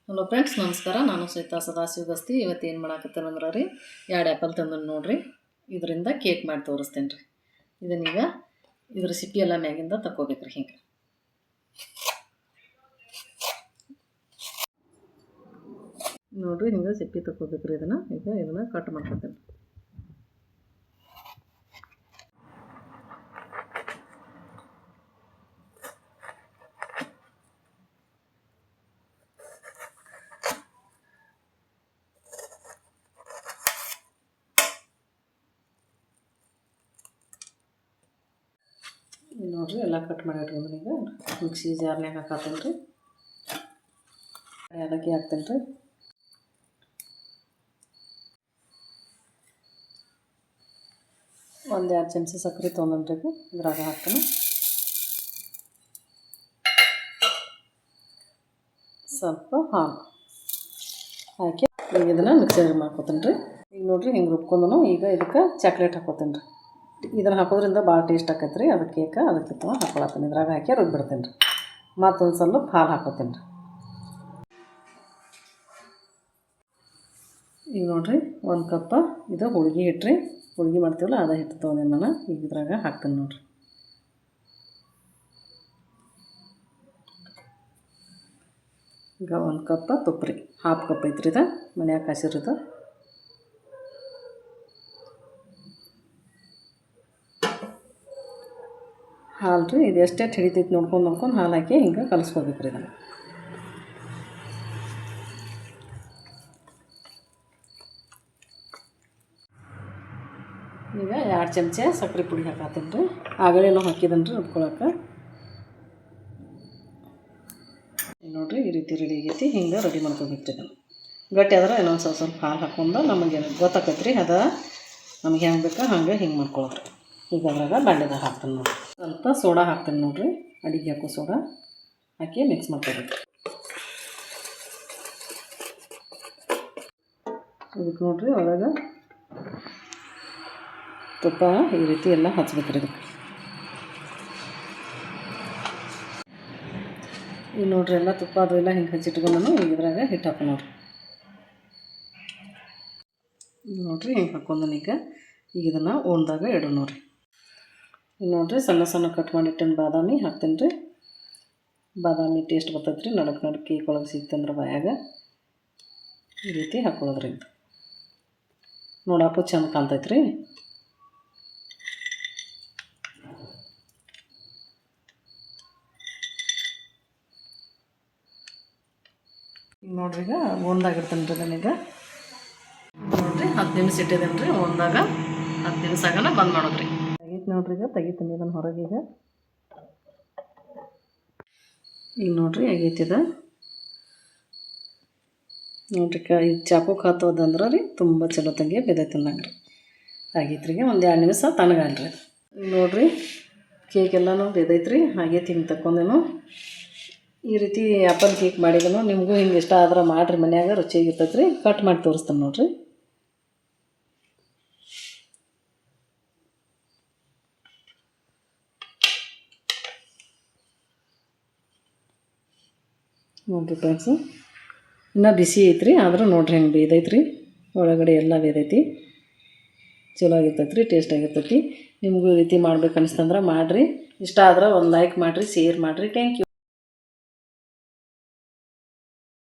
Hello friends, ನಮಸ್ಕಾರ. ನಾನು ಶ್ವೇತಾ ಸದಾಶಿವ ಗಸ್ತಿ. ಇವತ್ತು ಏನು ಮಾಡಾಕತ್ತೇನಂದ್ರೆ ರೀ, 2 ಆ್ಯಪಲ್ ತಂದು ನೋಡ್ರಿ, ಇದರಿಂದ ಕೇಕ್ ಮಾಡಿ ತೋರಿಸ್ತೇನೆ ರೀ. ಇದನ್ನೀಗ ಇದ್ರ ಸಿಪ್ಪಿ ಎಲ್ಲ ಮ್ಯಾಗಿಂದ ತಕ್ಕೋಬೇಕ್ರಿ. ಹಿಂಗೆ ನೋಡ್ರಿ, ಹಿಂಗೆ ಸಿಪ್ಪಿ ತಕ್ಕೋಬೇಕ್ರಿ. ಇದನ್ನು ಕಟ್ ಮಾಡ್ಕೊತೇನೆ. ನೋಡ್ರಿ, ಎಲ್ಲ ಕಟ್ ಮಾಡಿ ಇಟ್ಕೊಂಡ್ರೆ ಈಗ ಮಿಕ್ಸಿ ಜಾರ್ನ್ಯಾಗ ಹಾಕತ್ತೇನೆ ರೀ. ಏಲಕ್ಕಿ ಹಾಕ್ತೇನೆ ರೀ. ಒಂದು 2 ಚಮಚ ಸಕ್ಕರೆ ತೊಗೊಂಡ್ರಿ ಇದ್ರಾಗ ಹಾಕ್ತೇನೆ. ಸ್ವಲ್ಪ ಹಾಲು ಹಾಕಿ ಈಗ ಇದನ್ನು ಮಿಕ್ಸರ್ ಮಾಡ್ಕೊತೇನೆ ರೀ. ಈಗ ನೋಡ್ರಿ, ಹಿಂಗೆ ರುಬ್ಕೊಂಡು ಈಗ ಇದಕ್ಕೆ ಚಾಕ್ಲೇಟ್ ಹಾಕೋತೇನೆ ರೀ. ಇದನ್ನು ಹಾಕೋದ್ರಿಂದ ಭಾಳ ಟೇಸ್ಟ್ ಆಕೈತೆ ರೀ. ಅದು ಕೇಕ ಅದಕ್ಕೆ ಹಾಕೊಳತ್ತೇನೆ. ಇದ್ರಾಗ ಹಾಕಿ ರುಬ್ಬಿಡ್ತೇನೆ ರೀ. ಮತ್ತೊಂದು ಸ್ವಲ್ಪ ಹಾಲು ಹಾಕೋತೇನೆ ರೀ. ಈಗ ನೋಡಿರಿ, 1 ಕಪ್ ಇದು ಹೋಳಿಗೆ ಹಿಟ್ಟು ರೀ. ಹೋಳಿಗೆ ಮಾಡ್ತೀವಲ್ಲ ಅದು ಹಿಟ್ಟು ತೊಗೊಂಡೆ ನಾನು. ಈಗ ಇದ್ರಾಗ ಹಾಕ್ತೇನೆ ನೋಡಿರಿ. ಈಗ 1 ಕಪ್ ತುಪ್ಪ ರೀ. 1/2 ಕಪ್ ಐತ್ರಿ ಇದು, ಮನ್ಯಾಗ ಕಾಸಿರೋದು. ಹಾಲು ರೀ, ಇದು ಎಷ್ಟೇ ಹಿಡಿತೈತಿ ನೋಡ್ಕೊಂಡು ಹಾಲು ಹಾಕಿ ಹಿಂಗೆ ಕಲಿಸ್ಕೋಬೇಕು ರೀ. ಇದನ್ನು ಈಗ 2 ಚಮಚ ಸಕ್ಕರೆ ಪುಡಿ ಹಾಕತ್ತೇನೆ ರೀ. ಆಗಲೇನೋ ಹಾಕಿದನ್ರಿ ರುಬ್ಕೊಳಕ್ಕೆ. ನೋಡಿರಿ, ಈ ರೀತಿ ರೆಡಿ ಆಗೈತಿ. ಹಿಂಗೆ ರೆಡಿ ಮಾಡ್ಕೋಬೇಕು ರೀ. ಇದನ್ನು ಗಟ್ಟಿ ಆದ್ರೆ ಇನ್ನೊಂದು ಸ್ವಲ್ಪ ಹಾಲು ಹಾಕ್ಕೊಂಡು ನಮಗೆ ಗೊತ್ತಾಕೈತೆ ರೀ. ಅದು ನಮಗೆ ಹೆಂಗೆ ಬೇಕಾ ಹಂಗೆ ಹಿಂಗೆ ಮಾಡ್ಕೊಳಕ್ರಿ. ಈಗ ಅದ್ರಾಗ ಬಾಂಡೆದಾಗ ಹಾಕ್ತೇನೆ ನೋಡಿರಿ. ಸ್ವಲ್ಪ ಸೋಡಾ ಹಾಕ್ತೇನೆ ನೋಡಿರಿ, ಅಡಿಗೆ ಹಾಕೋ ಸೋಡಾ ಹಾಕಿ ಮಿಕ್ಸ್ ಮಾಡ್ಕೋಬೇಕು. ಇದಕ್ಕೆ ನೋಡಿರಿ, ಒಳಗೆ ತುಪ್ಪ ಈ ರೀತಿ ಎಲ್ಲ ಹಚ್ಬೇಕು ರೀ. ಇದಕ್ಕೆ ಈಗ ನೋಡಿರಿ, ಎಲ್ಲ ತುಪ್ಪ ಅದು ಎಲ್ಲ ಹಿಂಗೆ ಹಚ್ಚಿಟ್ಕೊಂಡು ನಾನು ಈಗ ಇದ್ರಾಗ ಹಿಟ್ಟು ಹಾಕೋ ನೋಡಿರಿ. ನೋಡಿರಿ, ಹಿಂಗೆ ಹಾಕ್ಕೊಂಡು ಈಗ ಇದನ್ನು ಓಣ್ದಾಗ ಇಡೋ ನೋಡಿರಿ. ಈಗ ನೋಡಿರಿ, ಸಣ್ಣ ಸಣ್ಣ ಕಟ್ ಮಾಡಿಟ್ಟೇನು ಬಾದಾಮಿ ಹಾಕ್ತೇನೆ ರೀ. ಬಾದಾಮಿ ಟೇಸ್ಟ್ ಬರ್ತೈತೆ ರೀ. ನಡಕ್ಕೆ ಕೇಕ್ ಒಳಗೆ ಸಿಗ್ತಂದ್ರೆ ಬಾಯಾಗ ಈ ರೀತಿ ಹಾಕ್ಕೊಳ್ಳೋದ್ರಿ. ನೋಡಕ್ಕೂ ಚೆಂದ ಕಾಣ್ತೈತೆ ರೀ. ಈಗ ನೋಡ್ರಿ, ಈಗ ಒಂದಾಗಿರ್ತೇನೆ ರೀ. ನನಗೆ ನೋಡಿರಿ 10 ನಿಮಿಷ ಇಟ್ಟಿದ್ದೇನೆ ರೀ. ಒಂದಾಗ 10 ನಿಮಿಷ ಆಗನ ಬಂದ್ ಮಾಡೋದ್ರಿ. ತೆಗೀತು ನೋಡ್ರಿ, ಈಗ ತೆಗಿತೀನಿ ಇದನ್ನು ಹೊರಗೆ. ಈಗ ನೋಡ್ರಿ ಆಗೈತಿದ ನೋಡ್ರಿ. ಇದು ಚಾಕು ಹಾಕೋದಂದ್ರೆ ರೀ ತುಂಬ ಚಲೋ ತಂಗಿ ಬೆದೈತಿ ನಂಗೆ ರೀ. ಆಗೈತ್ರಿ. ಈಗ ಒಂದು 2 ನಿಮಿಷ ತನಗಲ್ರಿ. ನೋಡಿರಿ, ಕೇಕ್ ಎಲ್ಲನೂ ಬೆದೈತ್ರಿ. ಆಗೈತಿ. ಹಿಂಗೆ ತಕ್ಕೊಂಡೇನು ಈ ರೀತಿ ಆ್ಯಪಲ್ ಕೇಕ್ ಮಾಡಿದನು. ನಿಮಗೂ ಹಿಂಗೆ ಇಷ್ಟ ಆದ್ರೆ ಮಾಡಿರಿ, ಮನ್ಯಾಗ ರುಚಿಯಾಗಿರ್ತೈತೆ ರೀ. ಕಟ್ ಮಾಡಿ ತೋರಿಸ್ತಾನೆ ನೋಡಿರಿ. ನೋಡಿರಿ ಫ್ರೆಂಡ್ಸು, ಇನ್ನೂ ಬಿಸಿ ಐತ್ರಿ. ಆದರೂ ನೋಡಿರಿ ಹೆಂಗೆ ಬೇದೈತ್ರಿ. ಒಳಗಡೆ ಎಲ್ಲ ಬೇದೈತಿ. ಚಲೋ ಆಗಿರ್ತೈತೆ ರೀ, ಟೇಸ್ಟ್ ಆಗಿರ್ತೈತಿ. ನಿಮಗೂ ಈ ರೀತಿ ಮಾಡ್ಬೇಕು ಅನಿಸ್ತಂದ್ರೆ ಮಾಡಿರಿ. ಇಷ್ಟ ಆದ್ರೆ ಒಂದು ಲೈಕ್ ಮಾಡಿರಿ, ಶೇರ್ ಮಾಡಿರಿ. Thank you.